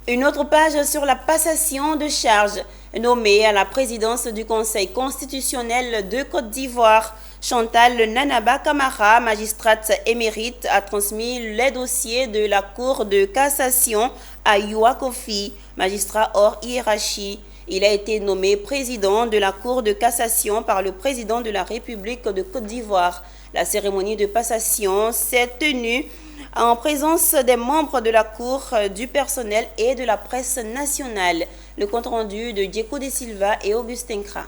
Une autre page sur la passation de charges. Nommée à la présidence du Conseil constitutionnel de Côte d'Ivoire, Chantal Nanaba Camara, magistrate émérite, a transmis les dossiers de la Cour de cassation à Youa Kofi, magistrat hors hiérarchie. Il a été nommé président de la Cour de cassation par le président de la République de Côte d'Ivoire. La cérémonie de passation s'est tenue en présence des membres de la Cour, du personnel et de la presse nationale. Le compte-rendu de Diego de Silva et Augustin Kra.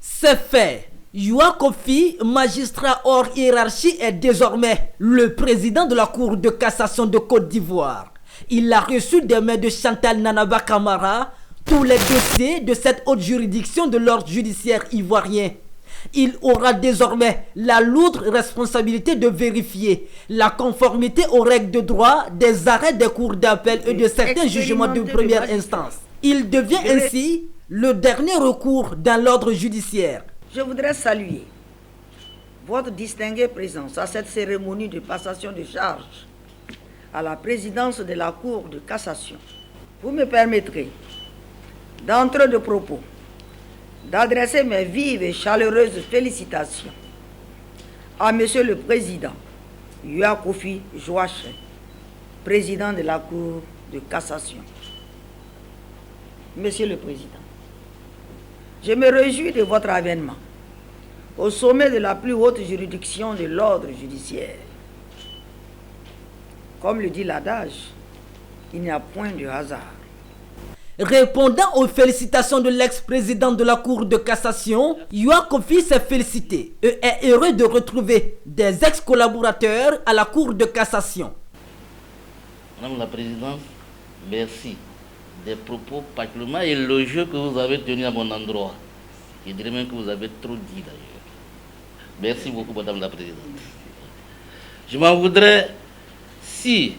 C'est fait. Youa Kofi, magistrat hors hiérarchie, est désormais le président de la Cour de cassation de Côte d'Ivoire. Il a reçu des mains de Chantal Nanaba Camara tous les dossiers de cette haute juridiction de l'ordre judiciaire ivoirien. Il aura désormais la lourde responsabilité de vérifier la conformité aux règles de droit des arrêts des cours d'appel et de certains jugements de première instance. Il devient ainsi le dernier recours dans l'ordre judiciaire. Je voudrais saluer votre distinguée présence à cette cérémonie de passation de charges à la présidence de la Cour de cassation. Vous me permettrez, d'entre deux propos, d'adresser mes vives et chaleureuses félicitations à Monsieur le Président Youa Kofi Joachim, président de la Cour de cassation. Monsieur le Président, je me réjouis de votre avènement au sommet de la plus haute juridiction de l'ordre judiciaire. Comme le dit l'adage, il n'y a point de hasard. Répondant aux félicitations de l'ex-président de la Cour de cassation, Youa Kofi s'est félicité et est heureux de retrouver des ex-collaborateurs à la Cour de cassation. Madame la Présidente, merci des propos particulièrement élogieux que vous avez tenus à mon endroit. Je dirais même que vous avez trop dit d'ailleurs. Merci beaucoup, Madame la Présidente. Je m'en voudrais si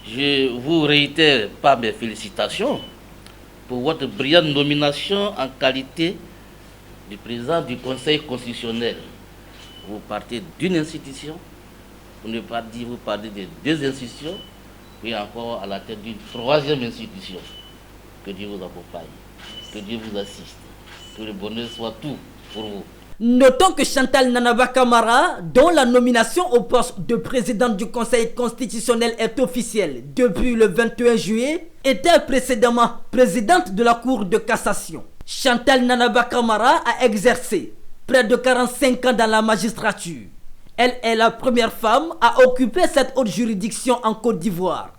je vous réitère pas mes félicitations pour votre brillante nomination en qualité de président du Conseil constitutionnel. Vous partez d'une institution, vous partez de deux institutions, puis encore à la tête d'une troisième institution. Que Dieu vous accompagne, que Dieu vous assiste, que le bonheur soit tout pour vous. Notons que Chantal Nanaba Camara, dont la nomination au poste de présidente du Conseil constitutionnel est officielle depuis le 21 juillet, était précédemment présidente de la Cour de cassation. Chantal Nanaba Camara a exercé près de 45 ans dans la magistrature. Elle est la première femme à occuper cette haute juridiction en Côte d'Ivoire.